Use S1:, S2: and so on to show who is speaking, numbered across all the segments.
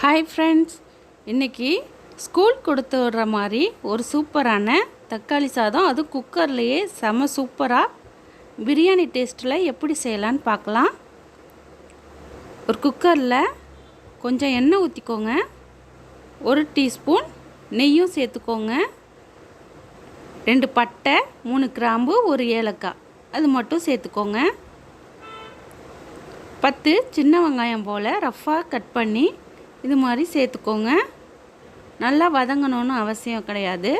S1: Hi friends, இன்றைக்கி school கொடுத்து விடுற மாதிரி ஒரு சூப்பரான தக்காளி சாதம், அது குக்கர்லேயே செம சூப்பராக பிரியாணி டேஸ்ட்டில் எப்படி செய்யலான்னு பார்க்கலாம். ஒரு குக்கரில் கொஞ்சம் எண்ணெய் ஊற்றிக்கோங்க, 1 டீஸ்பூன் நெய்யும் சேர்த்துக்கோங்க, 2 பட்டை, 3 கிராம்பு, 1 ஏலக்காய் அது மட்டும் சேர்த்துக்கோங்க. 10 சின்ன வெங்காயம் போல் ரஃப்பாக கட் பண்ணி இது மாதிரி சேர்த்துக்கோங்க. நல்லா வதங்கணும்னு அவசியம் கிடையாது.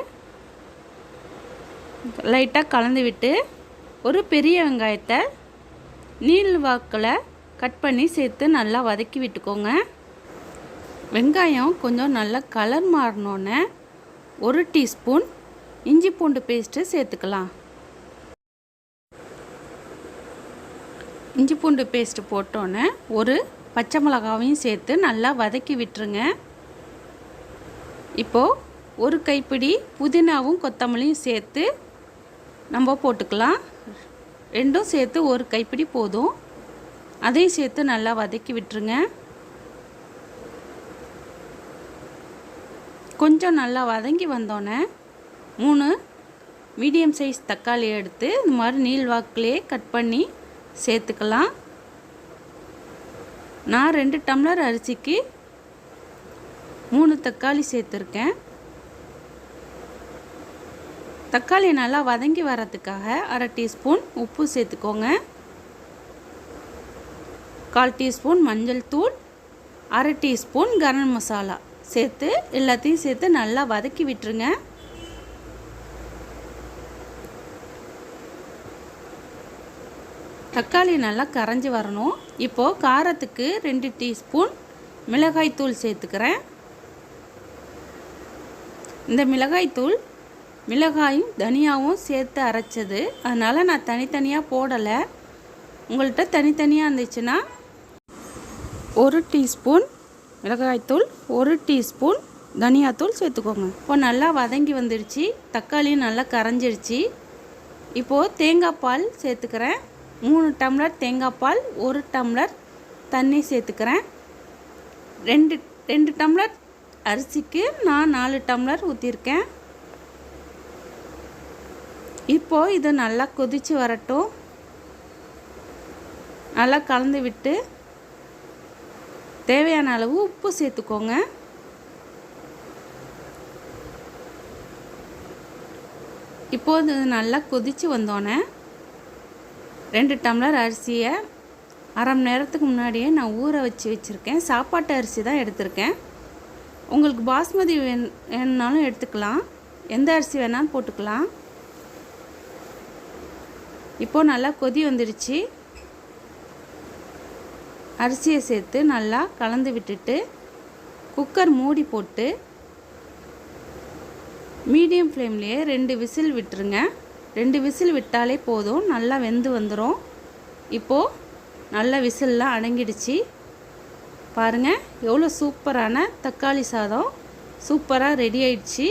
S1: லைட்டாக கலந்து விட்டு ஒரு பெரிய வெங்காயத்தை நீள் வாக்கில் கட் பண்ணி சேர்த்து நல்லா வதக்கி விட்டுக்கோங்க. வெங்காயம் கொஞ்சம் நல்லா கலர் மாறினோன்னே 1 டீஸ்பூன் இஞ்சி பூண்டு பேஸ்ட்டு சேர்த்துக்கலாம். இஞ்சி பூண்டு பேஸ்ட்டு போட்டோன்னே ஒரு பச்சை மிளகாவையும் சேர்த்து நல்லா வதக்கி விட்டுருங்க. இப்போது ஒரு கைப்பிடி புதினாவும் கொத்தமல்லியும் சேர்த்து நம்ம போட்டுக்கலாம். ரெண்டும் சேர்த்து ஒரு கைப்பிடி போதும். அதையும் சேர்த்து நல்லா வதக்கி விட்டுருங்க. கொஞ்சம் நல்லா வதங்கி வந்தோன்னே 3 மீடியம் சைஸ் தக்காளி எடுத்து இந்த மாதிரி நீள் வாக்கிலே கட் பண்ணி சேர்த்துக்கலாம். நான் 2 டம்ளர் அரிசிக்கு 3 தக்காளி சேர்த்துருக்கேன். தக்காளி நல்லா வதங்கி வரதுக்காக 1/2 டீஸ்பூன் உப்பு சேர்த்துக்கோங்க, 1/4 டீஸ்பூன் மஞ்சள் தூள், 1/2 டீஸ்பூன் கரம் மசாலா சேர்த்து எல்லாத்தையும் சேர்த்து நல்லா வதக்கி விட்டுருங்க. தக்காளி நல்லா கரைஞ்சி வரணும். இப்போது காரத்துக்கு 2 டீஸ்பூன் மிளகாய்த்தூள் சேர்த்துக்கிறேன். இந்த மிளகாய்த்தூள் மிளகாயும் தனியாவும் சேர்த்து அரைச்சது, அதனால் நான் தனித்தனியாக போடலை. உங்கள்கிட்ட தனித்தனியாக இருந்துச்சுன்னா 1 டீஸ்பூன் மிளகாய்த்தூள், 1 டீஸ்பூன் தனியாத்தூள் சேர்த்துக்கோங்க. இப்போ நல்லா வதங்கி வந்துடுச்சு, தக்காளியும் நல்லா கரைஞ்சிடுச்சு. இப்போது தேங்காய் பால் சேர்த்துக்கிறேன். 3 டம்ளர் தேங்காய் பால், 1 டம்ளர் தண்ணி சேர்த்துக்கிறேன். 2 டம்ளர் அரிசிக்கு நான் 4 டம்ளர் ஊற்றிருக்கேன். இப்போது இது நல்லா கொதித்து வரட்டும். நல்லா கலந்து விட்டு தேவையான அளவு உப்பு சேர்த்துக்கோங்க. இப்போது இது நல்லா கொதித்து வந்தோன்னே 2 டம்ளர் அரிசியை 1/2 மணி நேரத்துக்கு முன்னாடியே நான் ஊற வச்சுருக்கேன். சாப்பாட்டு அரிசி தான் எடுத்திருக்கேன். உங்களுக்கு பாஸ்மதி வேணுனாலும் எடுத்துக்கலாம், எந்த அரிசி வேணாலும் போட்டுக்கலாம். இப்போது நல்லா கொதி வந்துடுச்சு. அரிசியை சேர்த்து நல்லா கலந்து விட்டுட்டு குக்கர் மூடி போட்டு மீடியம் ஃப்ளேம்லேயே 2 விசில் விட்டுருங்க. 2 விசில் விட்டாலே போதும், நல்லா வெந்து வந்துடும். இப்போது நல்ல விசில்லாம் அடங்கிடுச்சு. பாருங்கள் எவ்வளோ சூப்பரான தக்காளி சாதம் சூப்பராக ரெடி ஆயிடுச்சு.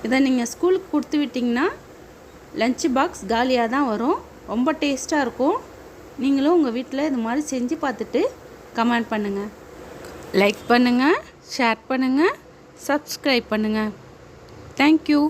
S1: இதை நீங்கள் ஸ்கூலுக்கு கொடுத்து விட்டிங்கன்னா லஞ்ச் பாக்ஸ் காலியாக தான் வரும். ரொம்ப டேஸ்ட்டாக இருக்கும். நீங்களும் உங்கள் வீட்டில் இது மாதிரி செஞ்சு பார்த்துட்டு கமெண்ட் பண்ணுங்கள், லைக் பண்ணுங்கள், ஷேர் பண்ணுங்கள், சப்ஸ்கிரைப் பண்ணுங்கள். தேங்க்யூ.